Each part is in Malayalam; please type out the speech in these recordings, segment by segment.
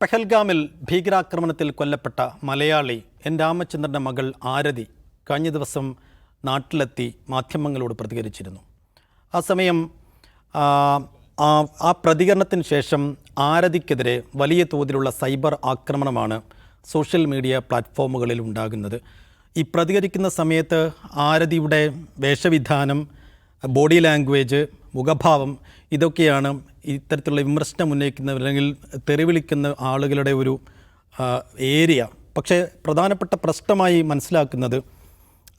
പെഹൽഗാമിൽ ഭീകരാക്രമണത്തിൽ കൊല്ലപ്പെട്ട മലയാളി എൻ രാമചന്ദ്രൻ്റെ മകൾ ആരതി കഴിഞ്ഞ ദിവസം നാട്ടിലെത്തി മാധ്യമങ്ങളോട് പ്രതികരിച്ചിരുന്നു. ആ സമയം ആ പ്രതികരണത്തിന് ശേഷം ആരതിക്കെതിരെ വലിയ തോതിലുള്ള സൈബർ ആക്രമണമാണ് സോഷ്യൽ മീഡിയ പ്ലാറ്റ്ഫോമുകളിൽ ഉണ്ടാകുന്നത്. ഈ പ്രതികരിക്കുന്ന സമയത്ത് ആരതിയുടെ വേഷവിധാനം, ബോഡി ലാംഗ്വേജ്, മുഖഭാവം ഇതൊക്കെയാണ് ഇത്തരത്തിലുള്ള വിമർശനം ഉന്നയിക്കുന്നവർ അല്ലെങ്കിൽ തെറിവിളിക്കുന്ന ആളുകളുടെ ഒരു ഏരിയ. പക്ഷേ പ്രധാനപ്പെട്ട പ്രശ്നമായി മനസ്സിലാക്കുന്നത്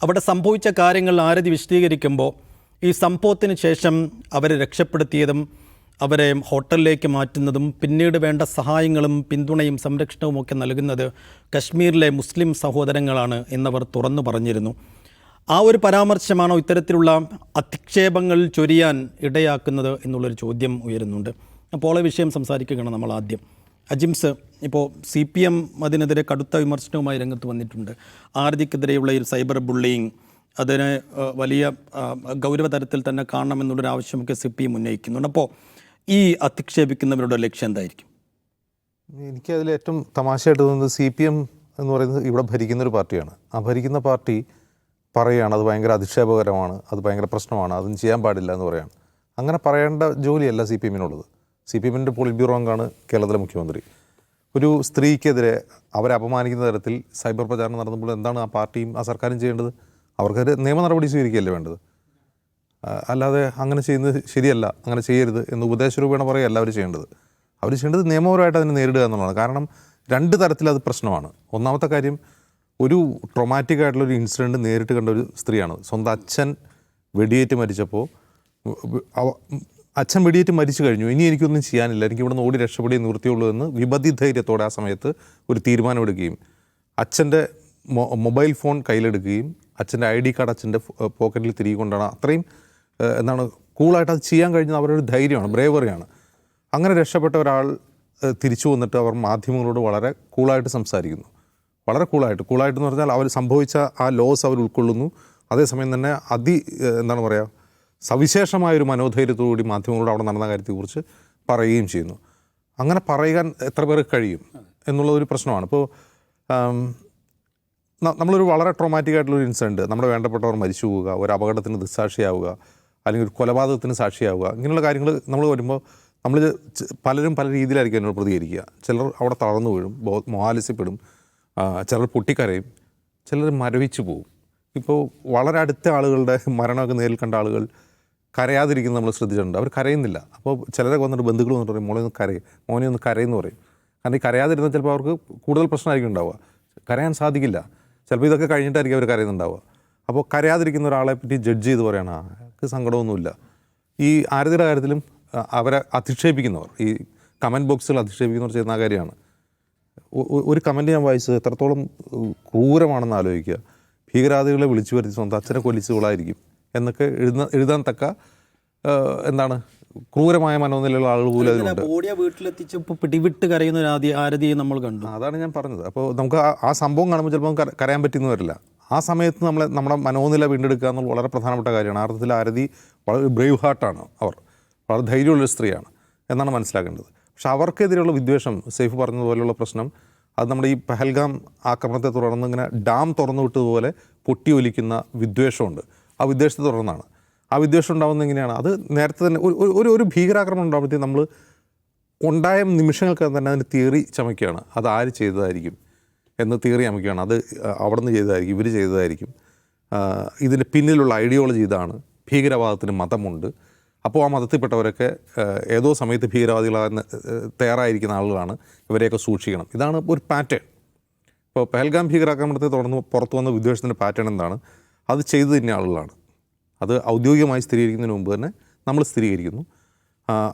അവിടെ സംഭവിച്ച കാര്യങ്ങൾ ആരതി വിശദീകരിക്കുമ്പോൾ ഈ സംഭവത്തിന് ശേഷം അവരെ രക്ഷപ്പെടുത്തിയതും അവരെ ഹോട്ടലിലേക്ക് മാറ്റുന്നതും പിന്നീട് വേണ്ട സഹായങ്ങളും പിന്തുണയും സംരക്ഷണവും ഒക്കെ നൽകുന്നത് കശ്മീരിലെ മുസ്ലിം സഹോദരങ്ങളാണ് എന്നവർ തുറന്നു പറഞ്ഞിരുന്നു. ആ ഒരു പരാമർശമാണോ ഇത്തരത്തിലുള്ള അധിക്ഷേപങ്ങൾ ചൊരിയാൻ ഇടയാക്കുന്നത് എന്നുള്ളൊരു ചോദ്യം ഉയരുന്നുണ്ട്. അപ്പോൾ ഈ വിഷയം സംസാരിക്കുകയാണ് നമ്മൾ ആദ്യം. അജിംസ്, ഇപ്പോൾ CPM അതിനെതിരെ കടുത്ത വിമർശനവുമായി രംഗത്ത് വന്നിട്ടുണ്ട്. ആരതിക്കെതിരെയുള്ള ഈ സൈബർ ബുള്ളിയിങ് അതിനെ വലിയ ഗൗരവതരത്തിൽ തന്നെ കാണണമെന്നുള്ളൊരു ആവശ്യമൊക്കെ CPM ഉന്നയിക്കുന്നുണ്ട്. അപ്പോൾ ഈ അധിക്ഷേപിക്കുന്നവരുടെ ലക്ഷ്യം എന്തായിരിക്കും? എനിക്കതിൽ ഏറ്റവും തമാശയായിട്ട് തോന്നുന്നത് CPM എന്ന് പറയുന്നത് ഇവിടെ ഭരിക്കുന്നൊരു പാർട്ടിയാണ്. ആ ഭരിക്കുന്ന പാർട്ടി പറയുകയാണ് അത് ഭയങ്കര അധിക്ഷേപകരമാണ്, അത് ഭയങ്കര പ്രശ്നമാണ്, അതൊന്നും ചെയ്യാൻ പാടില്ല എന്ന് പറയുകയാണ്. അങ്ങനെ പറയേണ്ട ജോലിയല്ല CPM-നുള്ളത്. CPM-ൻ്റെ പോളിറ്റ് ബ്യൂറോ അംഗമാണ് കേരളത്തിലെ മുഖ്യമന്ത്രി. ഒരു സ്ത്രീക്കെതിരെ അവരെ അപമാനിക്കുന്ന തരത്തിൽ സൈബർ പ്രചാരണം നടത്തുമ്പോൾ എന്താണ് ആ പാർട്ടിയും ആ സർക്കാരും ചെയ്യേണ്ടത്? അവർക്കൊരു നിയമ നടപടി സ്വീകരിക്കുകയല്ലേ വേണ്ടത്. അല്ലാതെ അങ്ങനെ ചെയ്യുന്നത് ശരിയല്ല, അങ്ങനെ ചെയ്യരുത് എന്ന് ഉപദേശരൂപേണ പറയുകയല്ല അവർ ചെയ്യേണ്ടത്. അവർ ചെയ്യേണ്ടത് നിയമപരമായിട്ട് അതിനെ നേരിടുക എന്നുള്ളതാണ്. കാരണം രണ്ട് തരത്തിലത് പ്രശ്നമാണ്. ഒന്നാമത്തെ കാര്യം, ഒരു ട്രോമാറ്റിക് ആയിട്ടുള്ളൊരു ഇൻസിഡൻറ്റ് നേരിട്ട് കണ്ട ഒരു സ്ത്രീയാണ്. സ്വന്തം അച്ഛൻ വെടിയേറ്റ് മരിച്ചപ്പോൾ അച്ഛൻ വെടിയേറ്റ് മരിച്ചു കഴിഞ്ഞു, ഇനി എനിക്കൊന്നും ചെയ്യാനില്ല, എനിക്ക് ഇവിടെ നിന്ന് ഓടി രക്ഷപ്പെടുകയും നിവൃത്തിയുള്ളൂ എന്ന് വിപതി ധൈര്യത്തോടെ ആ സമയത്ത് ഒരു തീരുമാനമെടുക്കുകയും അച്ഛൻ്റെ മൊബൈൽ ഫോൺ കയ്യിലെടുക്കുകയും അച്ഛൻ്റെ ID കാർഡ് അച്ഛൻ്റെ പോക്കറ്റിൽ തിരികെ കൊണ്ടാണ് അത്രയും കൂളായിട്ട് അത് ചെയ്യാൻ കഴിഞ്ഞത് അവരൊരു ധൈര്യമാണ്, ബ്രേവറിയാണ്. അങ്ങനെ രക്ഷപ്പെട്ട ഒരാൾ തിരിച്ചു വന്നിട്ട് അവർ മാധ്യമങ്ങളോട് വളരെ കൂളായിട്ട് സംസാരിക്കുന്നു. വളരെ കൂളായിട്ടെന്ന് പറഞ്ഞാൽ അവർ സംഭവിച്ച ആ ലോസ് അവർ ഉൾക്കൊള്ളുന്നു. അതേസമയം തന്നെ സവിശേഷമായൊരു മനോധൈര്യത്തോടുകൂടി മാധ്യമങ്ങളോട് അവിടെ നടന്ന കാര്യത്തെക്കുറിച്ച് പറയുകയും ചെയ്യുന്നു. അങ്ങനെ പറയാൻ എത്ര പേർക്ക് കഴിയും എന്നുള്ളതൊരു പ്രശ്നമാണ്. ഇപ്പോൾ നമ്മളൊരു വളരെ ട്രോമാറ്റിക് ആയിട്ടുള്ളൊരു ഇൻസിഡൻറ്റ്, നമ്മുടെ വേണ്ടപ്പെട്ടവർ മരിച്ചു പോവുക, ഒരു അപകടത്തിന് ദൃക്സാക്ഷിയാവുക, അല്ലെങ്കിൽ ഒരു കൊലപാതകത്തിന് സാക്ഷിയാവുക, ഇങ്ങനെയുള്ള കാര്യങ്ങൾ നമ്മൾ വരുമ്പോൾ നമ്മൾ പലരും പല രീതിയിലായിരിക്കും എന്നോട് പ്രതികരിക്കുക. ചിലർ അവിടെ തളർന്നു വീഴും, മോഹാലസ്യപ്പെടും, ചിലർ പൊട്ടിക്കരയും, ചിലർ മരവിച്ചു പോവും. ഇപ്പോൾ വളരെ അടുത്ത ആളുകളുടെ മരണമൊക്കെ നേരിൽ കണ്ട ആളുകൾ കരയാതിരിക്കുന്നത് നമ്മൾ ശ്രദ്ധിച്ചിട്ടുണ്ട്. അവർ കരയുന്നില്ല. അപ്പോൾ ചിലരൊക്കെ വന്നിട്ട് ബന്ധുക്കൾ വന്നിട്ട് പറയും, മോനെ ഒന്ന് കരയെന്ന് പറയും. കാരണം ഈ കരയാതിരുന്നാൽ ചിലപ്പോൾ അവർക്ക് കൂടുതൽ പ്രശ്നമായിരിക്കും ഉണ്ടാവുക, കരയാൻ സാധിക്കില്ല. ചിലപ്പോൾ ഇതൊക്കെ കഴിഞ്ഞിട്ടായിരിക്കും അവർ കരയുന്നുണ്ടാവുക. അപ്പോൾ കരയാതിരിക്കുന്ന ഒരാളെ പറ്റി ജഡ്ജ് ചെയ്ത് പറയണം അവർക്ക് സങ്കടമൊന്നുമില്ല. ഈ ആരതിയുടെ കാര്യത്തിലും അവരെ അധിക്ഷേപിക്കുന്നവർ, ഈ കമൻറ്റ് ബോക്സുകൾ അധിക്ഷേപിക്കുന്നവർ ചെയ്യുന്ന ആ കാര്യമാണ്. ഒരു കമൻറ്റ് ഞാൻ വായിച്ചത് എത്രത്തോളം ക്രൂരമാണെന്ന് ആലോചിക്കുക. ഭീകരവാദികളെ വിളിച്ചു വരുത്തി സ്വന്തം അച്ഛനെ കൊല്ലിച്ചുകളായിരിക്കും എന്നൊക്കെ എഴുതാൻ തക്ക ക്രൂരമായ മനോനിലയുള്ള ആളുകൾ പോലും അതിലുണ്ട്. വീട്ടിലെത്തിച്ചപ്പോൾ പിടിവിട്ട് കരയുന്ന ആരതിയെ നമ്മൾ കണ്ടു. അതാണ് ഞാൻ പറഞ്ഞത്. അപ്പോൾ നമുക്ക് ആ സംഭവം കാണുമ്പോൾ ചിലപ്പോൾ കരയാൻ പറ്റുന്നു വരില്ല. ആ സമയത്ത് നമ്മുടെ മനോനില വീണ്ടെടുക്കുക എന്നുള്ള വളരെ പ്രധാനപ്പെട്ട കാര്യമാണ്. ആ അർത്ഥത്തിൽ ആരതി വളരെ ബ്രേവ് ഹാർട്ടാണ്, അവർ വളരെ ധൈര്യമുള്ളൊരു സ്ത്രീയാണ് എന്നാണ് മനസ്സിലാക്കേണ്ടത്. പക്ഷെ അവർക്കെതിരെയുള്ള വിദ്വേഷം, സേഫ് പറഞ്ഞതുപോലെയുള്ള പ്രശ്നം, അത് നമ്മുടെ ഈ പെഹൽഗാം ആക്രമണത്തെ തുടർന്ന് ഇങ്ങനെ ഡാം തുറന്നു വിട്ടതുപോലെ പൊട്ടി ഒലിക്കുന്ന വിദ്വേഷമുണ്ട്. ആ വിദ്വേഷത്തെ തുടർന്നാണ്. ആ വിദ്വേഷം ഉണ്ടാകുന്നത് എങ്ങനെയാണ്? അത് നേരത്തെ തന്നെ ഒരു ഭീകരാക്രമണം ഉണ്ടാകുമ്പോഴത്തേക്കും നമ്മൾ ഉണ്ടായ നിമിഷങ്ങൾക്ക് തന്നെ അതിന് തിയറി ചമയ്ക്കുകയാണ്. അത് ആര് ചെയ്തതായിരിക്കും എന്ന് തിയറി ചമയ്ക്കുകയാണ്. അത് അവിടെ നിന്ന് ചെയ്തതായിരിക്കും, ഇവർ ചെയ്തതായിരിക്കും, ഇതിൻ്റെ പിന്നിലുള്ള ഐഡിയോളജി ഇതാണ്, ഭീകരവാദത്തിന് മതമുണ്ട്, അപ്പോൾ ആ മതത്തിൽപ്പെട്ടവരൊക്കെ ഏതോ സമയത്ത് ഭീകരവാദികളാകാൻ തയ്യാറായിരിക്കുന്ന ആളുകളാണ്, ഇവരെയൊക്കെ സൂക്ഷിക്കണം. ഇതാണ് ഒരു പാറ്റേൺ. ഇപ്പോൾ പെഹൽഗാം ഭീകരാക്രമണത്തെ തുടർന്ന് പുറത്തു വന്ന വിദ്വേഷത്തിൻ്റെ പാറ്റേൺ എന്താണ്? അത് ചെയ്തു തന്നെ ആളുകളാണ്. അത് ഔദ്യോഗികമായി സ്ഥിരീകരിക്കുന്നതിന് മുമ്പ് തന്നെ നമ്മൾ സ്ഥിരീകരിക്കുന്നു.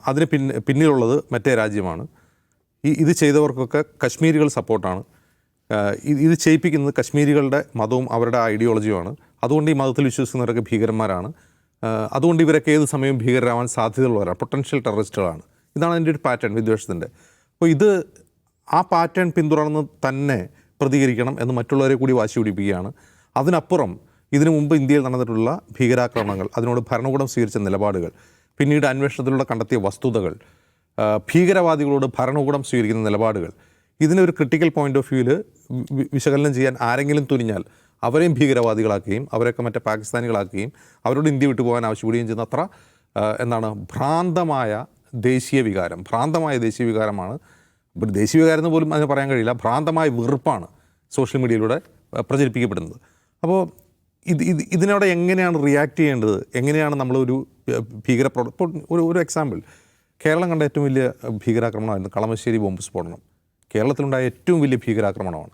അതിന് പിന്നിലുള്ളത് മറ്റേ രാജ്യമാണ്. ഇത് ചെയ്തവർക്കൊക്കെ കശ്മീരികൾ സപ്പോർട്ടാണ്. ഇത് ചെയ്യിപ്പിക്കുന്നത് കശ്മീരികളുടെ മതവും അവരുടെ ഐഡിയോളജിയുമാണ്. അതുകൊണ്ട് ഈ മതത്തിൽ വിശ്വസിക്കുന്നവരൊക്കെ ഭീകരന്മാരാണ്. അതുകൊണ്ട് ഇവരൊക്കെ ഏത് സമയവും ഭീകരരാവാൻ സാധ്യതയുള്ളവരാണ്, പൊട്ടൻഷ്യൽ ടെററിസ്റ്റുകളാണ്. ഇതാണ് അതിൻ്റെ ഒരു പാറ്റേൺ, വിദ്വേഷത്തിൻ്റെ. അപ്പോൾ ആ പാറ്റേൺ പിന്തുടർന്ന് തന്നെ പ്രതികരിക്കണം എന്ന് മറ്റുള്ളവരെ കൂടി വാശി പിടിപ്പിക്കുകയാണ്. അതിനപ്പുറം ഇതിനു മുമ്പ് ഇന്ത്യയിൽ നടന്നിട്ടുള്ള ഭീകരാക്രമണങ്ങൾ, അതിനോട് ഭരണകൂടം സ്വീകരിച്ച നിലപാടുകൾ, പിന്നീട് അന്വേഷണത്തിലൂടെ കണ്ടെത്തിയ വസ്തുതകൾ, ഭീകരവാദികളോട് ഭരണകൂടം സ്വീകരിക്കുന്ന നിലപാടുകൾ, ഇതിനൊരു ക്രിട്ടിക്കൽ പോയിന്റ് ഓഫ് വ്യൂവിൽ വിശകലനം ചെയ്യാൻ ആരെങ്കിലും തുനിഞ്ഞാൽ അവരെയും ഭീകരവാദികളാക്കുകയും അവരെയൊക്കെ മറ്റേ പാകിസ്ഥാനികളാക്കുകയും അവരോട് ഇന്ത്യ വിട്ടുപോകാൻ ആവശ്യപ്പെടുകയും ചെയ്യുന്ന അത്ര ഭ്രാന്തമായ ദേശീയ വികാരമാണ്. ദേശീയ വികാരം എന്ന് പോലും അതിന് പറയാൻ കഴിയില്ല. ഭ്രാന്തമായ വെറുപ്പാണ് സോഷ്യൽ മീഡിയയിലൂടെ പ്രചരിപ്പിക്കപ്പെടുന്നത്. അപ്പോൾ ഇതിനോട് എങ്ങനെയാണ് റിയാക്ട് ചെയ്യേണ്ടത്, എങ്ങനെയാണ് നമ്മളൊരു ഇപ്പോൾ ഒരു എക്സാമ്പിൾ, കേരളം കണ്ട ഏറ്റവും വലിയ ഭീകരാക്രമണമായിരുന്നു കളമശ്ശേരി ബോംബ് സ്ഫോടനം. കേരളത്തിലുണ്ടായ ഏറ്റവും വലിയ ഭീകരാക്രമണമാണ്.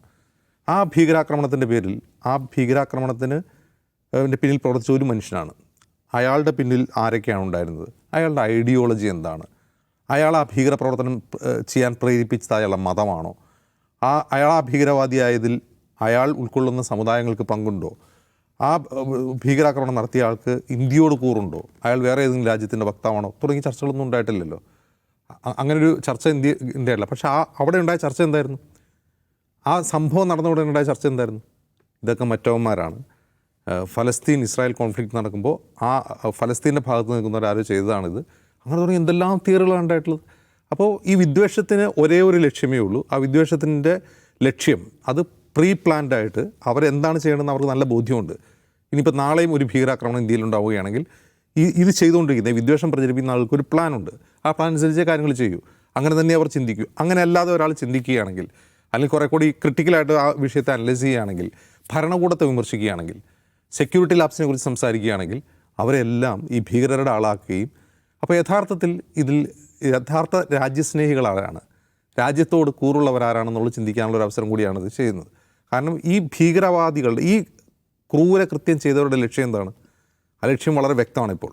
ആ ഭീകരാക്രമണത്തിൻ്റെ പേരിൽ ആ ഭീകരാക്രമണത്തിന് പിന്നിൽ പ്രവർത്തിച്ച ഒരു മനുഷ്യനാണ്. അയാളുടെ പിന്നിൽ ആരൊക്കെയാണ് ഉണ്ടായിരുന്നത്, അയാളുടെ ഐഡിയോളജി എന്താണ്, അയാൾ ആ ഭീകരപ്രവർത്തനം ചെയ്യാൻ പ്രേരിപ്പിച്ചത് അയാളുടെ മതമാണോ, അയാൾ ആ ഭീകരവാദിയായതിൽ അയാൾ ഉൾക്കൊള്ളുന്ന സമുദായങ്ങൾക്ക് പങ്കുണ്ടോ, ആ ഭീകരാക്രമണം നടത്തിയ ആൾക്ക് ഇന്ത്യയോട് കൂറുണ്ടോ, അയാൾ വേറെ ഏതെങ്കിലും രാജ്യത്തിൻ്റെ വക്താവാണോ തുടങ്ങിയ ചർച്ചകളൊന്നും ഉണ്ടായിട്ടില്ലല്ലോ. അങ്ങനൊരു ചർച്ച ഇന്ത്യ അല്ല. പക്ഷേ അവിടെ ഉണ്ടായ ചർച്ച എന്തായിരുന്നു? ആ സംഭവം നടന്ന ഉടനെ ഉണ്ടായ ചർച്ച എന്തായിരുന്നു? ഇതൊക്കെ മറ്റവന്മാരാണ്, ഫലസ്തീൻ ഇസ്രായേൽ കോൺഫ്ലിക്റ്റ് നടക്കുമ്പോൾ ആ ഫലസ്തീൻ്റെ ഭാഗത്ത് നിൽക്കുന്നവരാരോ ചെയ്തതാണിത്, അങ്ങനെ തുടങ്ങി എന്തെല്ലാം തിയറികളാണ് ഉണ്ടായിട്ടുള്ളത്. അപ്പോൾ ഈ വിദ്വേഷത്തിന് ഒരേ ഒരു ലക്ഷ്യമേ ഉള്ളൂ. ആ വിദ്വേഷത്തിൻ്റെ ലക്ഷ്യം അത് പ്രീ പ്ലാൻഡ് ആയിട്ട് അവരെന്താണ് ചെയ്യണമെന്ന് അവർക്ക് നല്ല ബോധ്യമുണ്ട്. ഇനിയിപ്പോൾ നാളെയും ഒരു ഭീകരാക്രമണം ഇന്ത്യയിൽ ഉണ്ടാവുകയാണെങ്കിൽ ഇത് ചെയ്തുകൊണ്ടിരിക്കുന്നത് വിദ്വേഷം പ്രചരിപ്പിക്കുന്ന ആൾക്ക് ഒരു പ്ലാനുണ്ട്. ആ പ്ലാൻ അനുസരിച്ച് കാര്യങ്ങൾ ചെയ്യൂ. അങ്ങനെ തന്നെ അവർ ചിന്തിക്കൂ. അങ്ങനെ അല്ലാതെ ഒരാൾ ചിന്തിക്കുകയാണെങ്കിൽ, അല്ലെങ്കിൽ കുറേ കൂടി ക്രിട്ടിക്കലായിട്ട് ആ വിഷയത്തെ അനലൈസ് ചെയ്യുകയാണെങ്കിൽ, ഭരണകൂടത്തെ വിമർശിക്കുകയാണെങ്കിൽ, സെക്യൂരിറ്റി ലാപ്സിനെ കുറിച്ച് സംസാരിക്കുകയാണെങ്കിൽ അവരെല്ലാം ഈ ഭീകരരുടെ ആളാക്കുകയും, അപ്പോൾ യഥാർത്ഥത്തിൽ ഇതിൽ യഥാർത്ഥ രാജ്യസ്നേഹികളാരാണ്, രാജ്യത്തോട് കൂറുള്ളവരാരാണെന്നുള്ളത് ചിന്തിക്കാനുള്ളൊരു അവസരം കൂടിയാണ് ഇത് ചെയ്യുന്നത്. കാരണം ഈ ഭീകരവാദികളുടെ ഈ ക്രൂര കൃത്യം ചെയ്തവരുടെ ലക്ഷ്യം എന്താണ്? ആ ലക്ഷ്യം വളരെ വ്യക്തമാണ്. ഇപ്പോൾ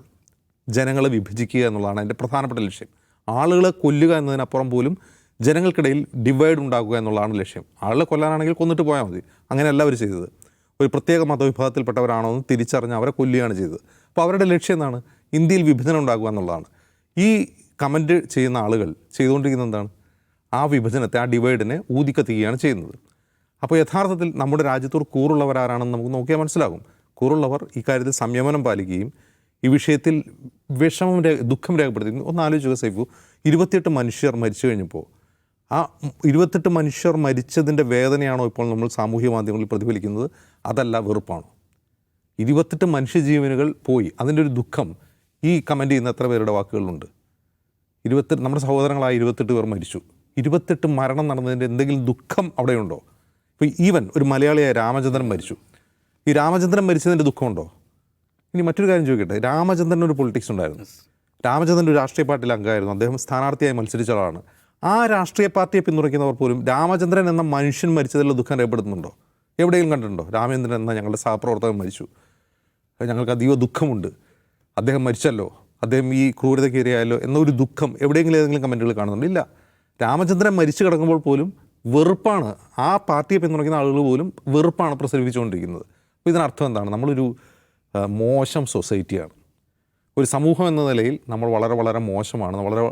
ജനങ്ങളെ വിഭജിക്കുക എന്നുള്ളതാണ് അതിൻ്റെ പ്രധാനപ്പെട്ട ലക്ഷ്യം. ആളുകളെ കൊല്ലുക എന്നതിനപ്പുറം പോലും ജനങ്ങൾക്കിടയിൽ ഡിവൈഡ് ഉണ്ടാക്കുക എന്നുള്ളതാണ് ലക്ഷ്യം. ആളുകളെ കൊല്ലാനാണെങ്കിൽ കൊന്നിട്ട് പോയാൽ മതി. അങ്ങനെയല്ല അവർ ചെയ്തത്. ഒരു പ്രത്യേക മതവിഭാഗത്തിൽപ്പെട്ടവരാണോ എന്ന് തിരിച്ചറിഞ്ഞ് അവരെ കൊല്ലുകയാണ് ചെയ്തത്. അപ്പോൾ അവരുടെ ലക്ഷ്യം എന്താണ്? ഇന്ത്യയിൽ വിഭജനം ഉണ്ടാക്കുക എന്നുള്ളതാണ്. ഈ കമൻറ്റ് ചെയ്യുന്ന ആളുകൾ ചെയ്തുകൊണ്ടിരിക്കുന്നത് എന്താണ്? ആ വിഭജനത്തെ, ആ ഡിവൈഡിനെ ഊതിക്കത്തിക്കുകയാണ് ചെയ്യുന്നത്. അപ്പോൾ യഥാർത്ഥത്തിൽ നമ്മുടെ രാജ്യത്തോട് കൂറുള്ളവരാരാണെന്ന് നമുക്ക് നോക്കിയാൽ മനസ്സിലാകും. കൂറുള്ളവർ ഇക്കാര്യത്തിൽ സംയമനം പാലിക്കുകയും ഈ വിഷയത്തിൽ ദുഃഖം രേഖപ്പെടുത്തി. ഒന്ന് ആലോചിക്കുക സൈഫു, 28 മനുഷ്യർ മരിച്ചു കഴിഞ്ഞപ്പോൾ ആ 28 മനുഷ്യർ മരിച്ചതിൻ്റെ വേദനയാണോ ഇപ്പോൾ നമ്മൾ സാമൂഹ്യ മാധ്യമങ്ങളിൽ പ്രതിഫലിക്കുന്നത്? അതല്ല, വെറുപ്പാണോ? 28 മനുഷ്യജീവനുകൾ പോയി, അതിൻ്റെ ഒരു ദുഃഖം ഈ കമൻറ്റ് ചെയ്യുന്ന എത്ര പേരുടെ വാക്കുകളുണ്ട്? നമ്മുടെ സഹോദരങ്ങളായ 28 പേർ മരിച്ചു. 28 മരണം നടന്നതിൻ്റെ എന്തെങ്കിലും ദുഃഖം അവിടെയുണ്ടോ? ഇപ്പോൾ ഈവൻ ഒരു മലയാളിയായ രാമചന്ദ്രൻ മരിച്ചു. ഈ രാമചന്ദ്രൻ മരിച്ചതിൻ്റെ ദുഃഖമുണ്ടോ? ഇനി മറ്റൊരു കാര്യം ചോദിക്കട്ടെ, രാമചന്ദ്രൻ ഒരു പൊളിറ്റിക്സ് ഉണ്ടായിരുന്നു. രാമചന്ദ്രൻ ഒരു രാഷ്ട്രീയ പാർട്ടിയിൽ അംഗമായിരുന്നു. അദ്ദേഹം സ്ഥാനാർത്ഥിയായി മത്സരിച്ച ആളാണ്. ആ രാഷ്ട്രീയ പാർട്ടിയെ പിന്തുണയ്ക്കുന്നവർ പോലും രാമചന്ദ്രൻ എന്ന മനുഷ്യൻ മരിച്ചതിലുള്ള ദുഃഖം രേഖപ്പെടുത്തുന്നുണ്ടോ? എവിടെയെങ്കിലും കണ്ടിട്ടുണ്ടോ? രാമചന്ദ്രൻ എന്ന ഞങ്ങളുടെ സഹപ്രവർത്തകൻ മരിച്ചു, ഞങ്ങൾക്ക് അതീവ ദുഃഖമുണ്ട്, അദ്ദേഹം മരിച്ചല്ലോ, അദ്ദേഹം ഈ ക്രൂരതയ്ക്ക് ഇരയായല്ലോ എന്നൊരു ദുഃഖം എവിടെയെങ്കിലും ഏതെങ്കിലും കമൻറ്റുകൾ കാണുന്നുണ്ടോ? ഇല്ല. രാമചന്ദ്രൻ മരിച്ചു കിടക്കുമ്പോൾ പോലും വെറുപ്പാണ്. ആ പാർട്ടിയെ പിന്തുണയ്ക്കുന്ന ആളുകൾ പോലും വെറുപ്പാണ് പ്രസരിപ്പിച്ചുകൊണ്ടിരിക്കുന്നത്. അപ്പോൾ ഇതിനർത്ഥം എന്താണ്? നമ്മളൊരു മോശം സൊസൈറ്റിയാണ്. ഒരു സമൂഹം എന്ന നിലയിൽ നമ്മൾ വളരെ വളരെ മോശമാണ്. വളരെ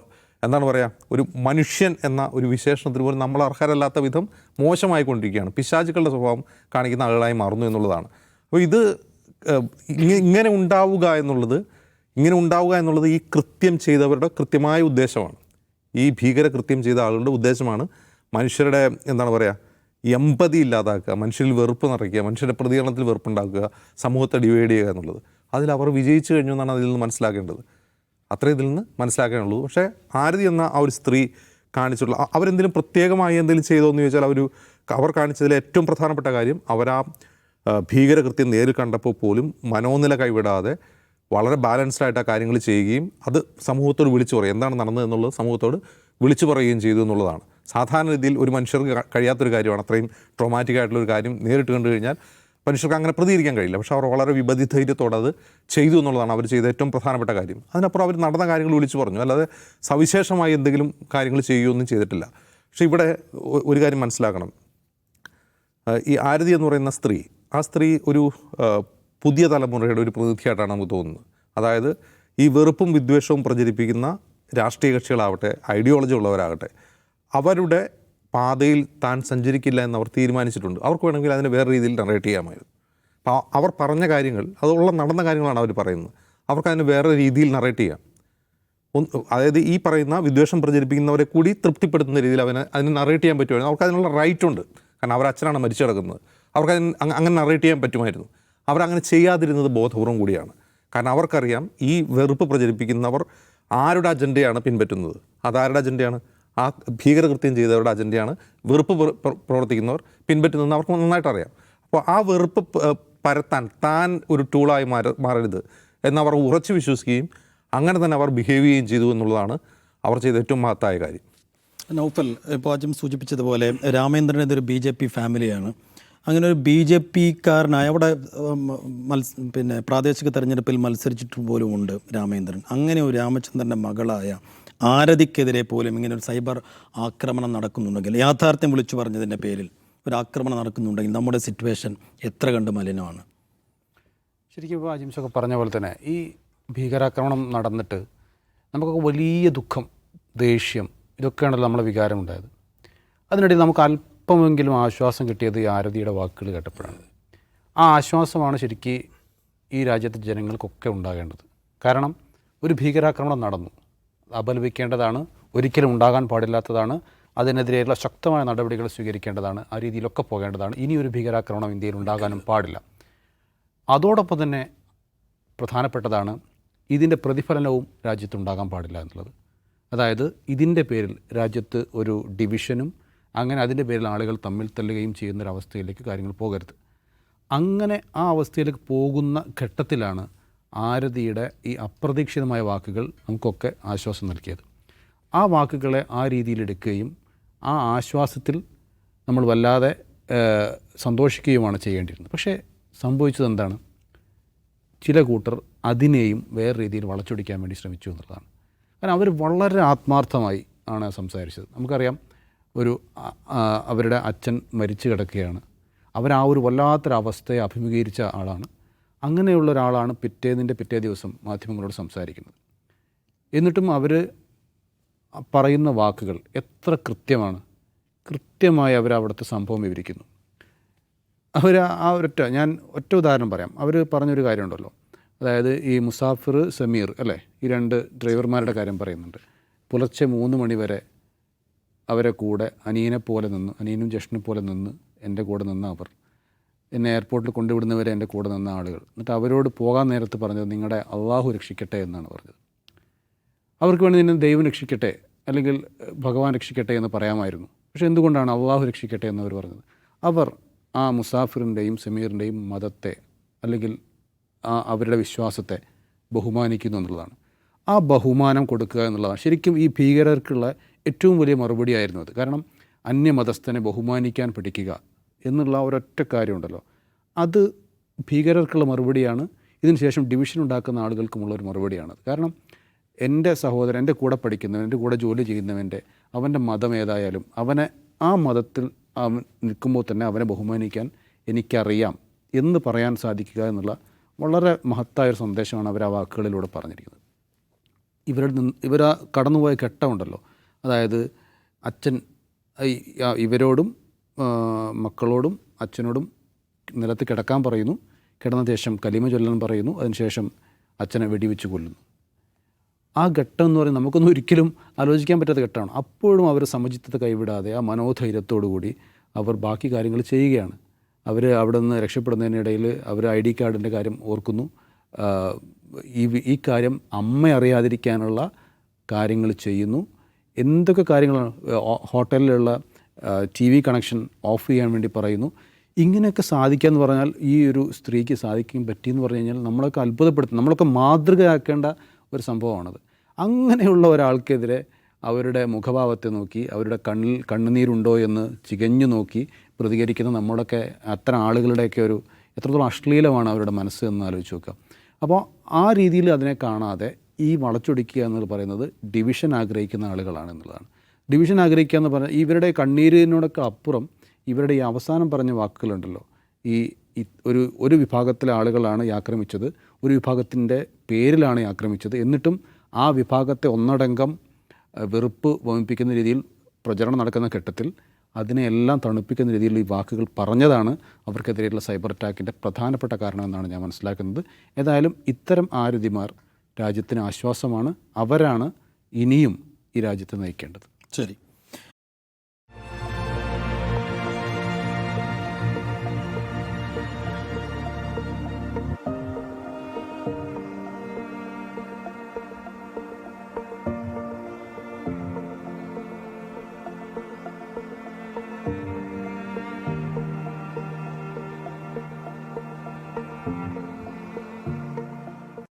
എന്താണ് പറയുക, ഒരു മനുഷ്യൻ എന്ന ഒരു വിശേഷണത്തിന് പോലും നമ്മൾ അർഹരല്ലാത്ത വിധം മോശമായിക്കൊണ്ടിരിക്കുകയാണ്. പിശാചുക്കളുടെ സ്വഭാവം കാണിക്കുന്ന ആളുകളായി മാറുന്നു എന്നുള്ളതാണ്. അപ്പോൾ ഇത് ഇങ്ങനെ ഉണ്ടാവുക എന്നുള്ളത് ഈ കൃത്യം ചെയ്തവരുടെ കൃത്യമായ ഉദ്ദേശമാണ്. ഈ ഭീകര കൃത്യം ചെയ്ത ആളുകളുടെ ഉദ്ദേശമാണ് മനുഷ്യരുടെ എന്താണ് പറയുക, എമ്പതി ഇല്ലാതാക്കുക, മനുഷ്യരിൽ വെറുപ്പ് നിറയ്ക്കുക, മനുഷ്യരുടെ പ്രതികരണത്തിൽ വെറുപ്പുണ്ടാക്കുക, സമൂഹത്തെ ഡിവൈഡ് ചെയ്യുക എന്നുള്ളത്. അതിലവർ വിജയിച്ചു കഴിഞ്ഞു എന്നാണ് അതിൽ നിന്ന് മനസ്സിലാക്കേണ്ടത്. അത്രേ ഇതിൽ നിന്ന് മനസ്സിലാക്കാനുള്ളൂ. പക്ഷേ ആരതി എന്ന ആ ഒരു സ്ത്രീ കാണിച്ചിട്ടുള്ള, അവരെന്തെങ്കിലും പ്രത്യേകമായി എന്തെങ്കിലും ചെയ്തോ എന്ന് ചോദിച്ചാൽ അവർ കാണിച്ചതിൽ ഏറ്റവും പ്രധാനപ്പെട്ട കാര്യം, അവരാ ഭീകരകൃത്യം നേരിൽ കണ്ടപ്പോൾ പോലും മനോനില കൈവിടാതെ വളരെ ബാലൻസ്ഡായിട്ട് ആ കാര്യങ്ങൾ ചെയ്യുകയും അത് സമൂഹത്തോട് വിളിച്ചു പറയും, എന്താണ് നടന്നത് എന്നുള്ളത് സമൂഹത്തോട് വിളിച്ചു പറയുകയും ചെയ്തു എന്നുള്ളതാണ്. സാധാരണ രീതിയിൽ ഒരു മനുഷ്യർക്ക് കഴിയാത്തൊരു കാര്യമാണ്. അത്രയും ട്രോമാറ്റിക് ആയിട്ടുള്ളൊരു കാര്യം നേരിട്ട് കണ്ടു കഴിഞ്ഞാൽ മനുഷ്യർക്ക് അങ്ങനെ പ്രതികരിക്കാൻ കഴിയില്ല. പക്ഷേ അവർ വളരെ വിബദ്ധൈര്യത്തോടെ അത് ചെയ്തു എന്നുള്ളതാണ് അവർ ചെയ്ത ഏറ്റവും പ്രധാനപ്പെട്ട കാര്യം. അതിനപ്പുറം അവർ നടന്ന കാര്യങ്ങൾ വിളിച്ചു പറഞ്ഞു, അല്ലാതെ സവിശേഷമായി എന്തെങ്കിലും കാര്യങ്ങൾ ചെയ്യുകയൊന്നും ചെയ്തിട്ടില്ല. പക്ഷേ ഇവിടെ ഒരു കാര്യം മനസ്സിലാക്കണം, ഈ ആരതി എന്ന് പറയുന്ന സ്ത്രീ, ആ സ്ത്രീ ഒരു പുതിയ തലമുറയുടെ ഒരു പ്രതിനിധിയായിട്ടാണ് നമുക്ക് തോന്നുന്നത്. അതായത് ഈ വെറുപ്പും വിദ്വേഷവും പ്രചരിപ്പിക്കുന്ന രാഷ്ട്രീയ കക്ഷികളാവട്ടെ, ഐഡിയോളജി ഉള്ളവരാകട്ടെ, അവരുടെ പാതയിൽ താൻ സഞ്ചരിക്കില്ല എന്നവർ തീരുമാനിച്ചിട്ടുണ്ട്. അവർക്ക് വേണമെങ്കിൽ അതിനെ വേറെ രീതിയിൽ നറേറ്റ് ചെയ്യാമായിരുന്നു. അപ്പോൾ അവർ പറഞ്ഞ കാര്യങ്ങൾ, അതുള്ള നടന്ന കാര്യങ്ങളാണ് അവർ പറയുന്നത്. അവർക്കതിന് വേറെ രീതിയിൽ നറേറ്റ് ചെയ്യാം. അതായത് ഈ പറയുന്ന വിദ്വേഷം പ്രചരിപ്പിക്കുന്നവരെ കൂടി തൃപ്തിപ്പെടുത്തുന്ന രീതിയിൽ അതിനെ നറേറ്റ് ചെയ്യാൻ പറ്റുമായിരുന്നു. അവർക്ക് അതിനുള്ള റൈറ്റ് ഉണ്ട്. കാരണം അവർ അച്ഛനാണ് മരിച്ചു കിടക്കുന്നത്. അവർക്ക് അങ്ങനെ നറേറ്റ് ചെയ്യാൻ പറ്റുമായിരുന്നു. അവരങ്ങനെ ചെയ്യാതിരുന്നത് ബോധപൂർവം കൂടിയാണ്. കാരണം അവർക്കറിയാം ഈ വെറുപ്പ് പ്രചരിപ്പിക്കുന്നവർ ആരുടെ അജണ്ടയാണ് പിൻപറ്റുന്നത്. അതാരുടെ അജണ്ടയാണ്? ആ ഭീകരകൃത്യം ചെയ്തവരുടെ അജണ്ടയാണ് വെറുപ്പ് പ്രവർത്തിക്കുന്നവർ പിൻപറ്റുന്നതെന്ന് അവർക്ക് നന്നായിട്ട് അറിയാം. അപ്പോൾ ആ വെറുപ്പ് പരത്താൻ താൻ ഒരു ടൂളായി മാറരുത് എന്നവർ ഉറച്ചു വിശ്വസിക്കുകയും അങ്ങനെ തന്നെ അവർ ബിഹേവ് ചെയ്യുകയും ചെയ്തു എന്നുള്ളതാണ് അവർ ചെയ്ത ഏറ്റവും മഹത്തായ കാര്യം. നൗഫൽ, ഇപ്പോൾ ആദ്യം സൂചിപ്പിച്ചതുപോലെ രാമേന്ദ്രൻ ഇതൊരു BJP ഫാമിലിയാണ്. അങ്ങനെ ഒരു BJP-കാരനായ അവിടെ പിന്നെ പ്രാദേശിക തെരഞ്ഞെടുപ്പിൽ മത്സരിച്ചിട്ട് പോലും ഉണ്ട് രാമേന്ദ്രൻ. അങ്ങനെ ഒരു രാമചന്ദ്രൻ്റെ മകളായ ആരതിക്കെതിരെ പോലും ഇങ്ങനെ ഒരു സൈബർ ആക്രമണം നടക്കുന്നുണ്ടെങ്കിൽ, യാഥാർത്ഥ്യം വിളിച്ചു പറഞ്ഞതിൻ്റെ പേരിൽ ഒരു ആക്രമണം നടക്കുന്നുണ്ടെങ്കിൽ നമ്മുടെ സിറ്റുവേഷൻ എത്ര കണ്ട് മലിനമാണ്. ശരിക്കും ഇപ്പോൾ അജിംസൊക്കെ പറഞ്ഞ പോലെ തന്നെ ഈ ഭീകരാക്രമണം നടന്നിട്ട് നമുക്കൊക്കെ വലിയ ദുഃഖം, ദേഷ്യം, ഇതൊക്കെയാണല്ലോ നമ്മളെ വികാരമുണ്ടായത്. അതിനിടയിൽ നമുക്ക് അല്പമെങ്കിലും ആശ്വാസം കിട്ടിയത് ഈ ആരതിയുടെ വാക്കുകൾ കേട്ടപ്പോഴാണ്. ആ ആശ്വാസമാണ് ശരിക്കും ഈ രാജ്യത്തെ ജനങ്ങൾക്കൊക്കെ ഉണ്ടാകേണ്ടത്. കാരണം ഒരു ഭീകരാക്രമണം നടന്നു, അപലപിക്കേണ്ടതാണ്, ഒരിക്കലും ഉണ്ടാകാൻ പാടില്ലാത്തതാണ്, അതിനെതിരെയുള്ള ശക്തമായ നടപടികൾ സ്വീകരിക്കേണ്ടതാണ്, ആ രീതിയിലൊക്കെ പോകേണ്ടതാണ്. ഇനിയൊരു ഭീകരാക്രമണം ഇന്ത്യയിൽ ഉണ്ടാകാനും പാടില്ല. അതോടൊപ്പം തന്നെ പ്രധാനപ്പെട്ടതാണ് ഇതിൻ്റെ പ്രതിഫലനവും രാജ്യത്തുണ്ടാകാൻ പാടില്ല എന്നുള്ളത്. അതായത് ഇതിൻ്റെ പേരിൽ രാജ്യത്ത് ഒരു ഡിവിഷനും അങ്ങനെ അതിൻ്റെ പേരിൽ ആളുകൾ തമ്മിൽ തല്ലുകയും ചെയ്യുന്നൊരവസ്ഥയിലേക്ക് കാര്യങ്ങൾ പോകരുത്. അങ്ങനെ ആ അവസ്ഥയിലേക്ക് പോകുന്ന ഘട്ടത്തിലാണ് ആരതിയുടെ ഈ അപ്രതീക്ഷിതമായ വാക്കുകൾ നമുക്കൊക്കെ ആശ്വാസം നൽകിയത്. ആ വാക്കുകളെ ആ രീതിയിലെടുക്കുകയും ആ ആശ്വാസത്തിൽ നമ്മൾ വല്ലാതെ സന്തോഷിക്കുകയുമാണ് ചെയ്യേണ്ടിയിരുന്നത്. പക്ഷേ സംഭവിച്ചത് എന്താണ്? ചില കൂട്ടർ അതിനെയും വേറെ രീതിയിൽ വളച്ചൊടിക്കാൻ വേണ്ടി ശ്രമിച്ചു എന്നുള്ളതാണ്. കാരണം അവർ വളരെ ആത്മാർത്ഥമായി ആണ് സംസാരിച്ചത്. നമുക്കറിയാം, അവരുടെ അച്ഛൻ മരിച്ചു കിടക്കുകയാണ്. അവരാ ഒരു വല്ലാത്തൊരവസ്ഥയെ അഭിമുഖീകരിച്ച ആളാണ്. അങ്ങനെയുള്ള ഒരാളാണ് പിറ്റേ ദിവസം മാധ്യമങ്ങളോട് സംസാരിക്കുന്നത്. എന്നിട്ടും അവർ പറയുന്ന വാക്കുകൾ എത്ര കൃത്യമാണ്. കൃത്യമായി അവിടുത്തെ സംഭവം വിവരിക്കുന്നു. ഞാൻ ഒറ്റ ഉദാഹരണം പറയാം. അവർ പറഞ്ഞൊരു കാര്യമുണ്ടല്ലോ, അതായത് ഈ മുസാഫിർ, സമീർ അല്ലേ, ഈ 2 ഡ്രൈവർമാരുടെ കാര്യം പറയുന്നുണ്ട്. പുലർച്ചെ 3 മണി വരെ അവരെ കൂടെ അനിയനും ജ്യേഷ്ഠനെ പോലെ നിന്ന് എൻ്റെ കൂടെ നിന്ന അവർ, എന്നെ എയർപോർട്ടിൽ കൊണ്ടുവിടുന്നവരെ എൻ്റെ കൂടെ നിന്ന ആളുകൾ. എന്നിട്ട് അവരോട് പോകാൻ നേരത്ത് പറഞ്ഞത് നിങ്ങളുടെ അള്ളാഹു രക്ഷിക്കട്ടെ എന്നാണ് പറഞ്ഞത്. അവർക്ക് വേണ്ടി നിന്നെ ദൈവം രക്ഷിക്കട്ടെ അല്ലെങ്കിൽ ഭഗവാൻ രക്ഷിക്കട്ടെ എന്ന് പറയാമായിരുന്നു. പക്ഷേ എന്തുകൊണ്ടാണ് അള്ളാഹു രക്ഷിക്കട്ടെ എന്നവർ പറഞ്ഞത്? അവർ ആ മുസാഫിറിൻ്റെയും സമീറിൻ്റെയും മതത്തെ അല്ലെങ്കിൽ അവരുടെ വിശ്വാസത്തെ ബഹുമാനിക്കുന്നു എന്നുള്ളതാണ്. ആ ബഹുമാനം കൊടുക്കുക എന്നുള്ളതാണ് ശരിക്കും ഈ ഭീകരർക്കുള്ള ഏറ്റവും വലിയ മറുപടിയായിരുന്നു അത്. കാരണം അന്യമതസ്ഥനെ ബഹുമാനിക്കാൻ പഠിക്കുക എന്നുള്ള ഒരൊറ്റ കാര്യമുണ്ടല്ലോ, അത് ഭീകരർക്കുള്ള മറുപടിയാണ്. ഇതിന് ശേഷം ഡിവിഷൻ ഉണ്ടാക്കുന്ന ആളുകൾക്കുമുള്ളൊരു മറുപടിയാണത്. കാരണം എൻ്റെ സഹോദരൻ, എൻ്റെ കൂടെ പഠിക്കുന്നവൻ, എൻ്റെ കൂടെ ജോലി ചെയ്യുന്നവൻ്റെ അവൻ്റെ മതം ഏതായാലും അവനെ ആ മതത്തിൽ അവൻ നിൽക്കുമ്പോൾ തന്നെ അവനെ ബഹുമാനിക്കാൻ എനിക്കറിയാം എന്ന് പറയാൻ സാധിക്കുക എന്നുള്ള വളരെ മഹത്തായൊരു സന്ദേശമാണ് അവർ ആ വാക്കുകളിലൂടെ പറഞ്ഞിരിക്കുന്നത്. ഇവർ കടന്നുപോയ ഘട്ടമുണ്ടല്ലോ, അതായത് അച്ഛൻ ഇവരോടും മക്കളോടും അച്ഛനോടും നിലത്ത് കിടക്കാൻ പറയുന്നു, കിടന്ന ശേഷം കലിമ ചൊല്ലാൻ പറയുന്നു, അതിനുശേഷം അച്ഛനെ വെടിവെച്ച് കൊല്ലുന്നു. ആ ഘട്ടം എന്ന് പറയുന്നത് നമുക്കൊന്നും ഒരിക്കലും ആലോചിക്കാൻ പറ്റാത്ത ഘട്ടമാണ്. അപ്പോഴും അവർ സമചിത്തത കൈവിടാതെ ആ മനോധൈര്യത്തോടു കൂടി അവർ ബാക്കി കാര്യങ്ങൾ ചെയ്യുകയാണ്. അവർ അവിടെ നിന്ന് രക്ഷപ്പെടുന്നതിനിടയിൽ അവർ ID കാർഡിൻ്റെ കാര്യം ഓർക്കുന്നു. ഈ കാര്യം അമ്മ അറിയാതിരിക്കാനുള്ള കാര്യങ്ങൾ ചെയ്യുന്നു. എന്തൊക്കെ കാര്യങ്ങളാണ്, ഹോട്ടലിലുള്ള TV കണക്ഷൻ ഓഫ് ചെയ്യാൻ വേണ്ടി പറയുന്നു. ഇങ്ങനെയൊക്കെ സാധിക്കുക എന്ന് പറഞ്ഞാൽ ഈ ഒരു സ്ത്രീക്ക് സാധിക്കാൻ പറ്റിയെന്ന് പറഞ്ഞു കഴിഞ്ഞാൽ നമ്മളൊക്കെ അത്ഭുതപ്പെടുത്തും, നമ്മളൊക്കെ മാതൃകയാക്കേണ്ട ഒരു സംഭവമാണത്. അങ്ങനെയുള്ള ഒരാൾക്കെതിരെ അവരുടെ മുഖഭാവത്തെ നോക്കി, അവരുടെ കണ്ണുനീരുണ്ടോ എന്ന് ചികഞ്ഞു നോക്കി പ്രതികരിക്കുന്ന നമ്മളൊക്കെ അത്തരം ആളുകളുടെയൊക്കെ ഒരു എത്രത്തോളം അശ്ലീലമാണ് അവരുടെ മനസ്സ് എന്ന് ആലോചിച്ച് നോക്കുക. അപ്പോൾ ആ രീതിയിൽ അതിനെ കാണാതെ ഈ വളച്ചൊടിക്കുക എന്ന് പറയുന്നത് ഡിവിഷൻ ആഗ്രഹിക്കുന്ന ആളുകളാണ് എന്നുള്ളതാണ്. ഡിവിഷൻ ആഗ്രഹിക്കുക എന്ന് പറഞ്ഞാൽ ഇവരുടെ കണ്ണീരിനോടൊക്കെ അപ്പുറം ഇവരുടെ ഈ അവസാനം പറഞ്ഞ വാക്കുകളുണ്ടല്ലോ, ഒരു വിഭാഗത്തിലെ ആളുകളാണ് ഈ ആക്രമിച്ചത്, ഒരു വിഭാഗത്തിൻ്റെ പേരിലാണ് ഈ ആക്രമിച്ചത്, എന്നിട്ടും ആ വിഭാഗത്തെ ഒന്നടങ്കം വെറുപ്പ് വമിപ്പിക്കുന്ന രീതിയിൽ പ്രചരണം നടക്കുന്ന ഘട്ടത്തിൽ അതിനെയെല്ലാം തണുപ്പിക്കുന്ന രീതിയിൽ ഈ വാക്കുകൾ പറഞ്ഞതാണ് അവർക്കെതിരെയുള്ള സൈബർ അറ്റാക്കിൻ്റെ പ്രധാനപ്പെട്ട കാരണമെന്നാണ് ഞാൻ മനസ്സിലാക്കുന്നത്. ഏതായാലും ഇത്തരം ആരുതിമാർ രാജ്യത്തിന് ആശ്വാസമാണ്. അവരാണ് ഇനിയും ഈ രാജ്യത്തെ നയിക്കേണ്ടത്. ശരി.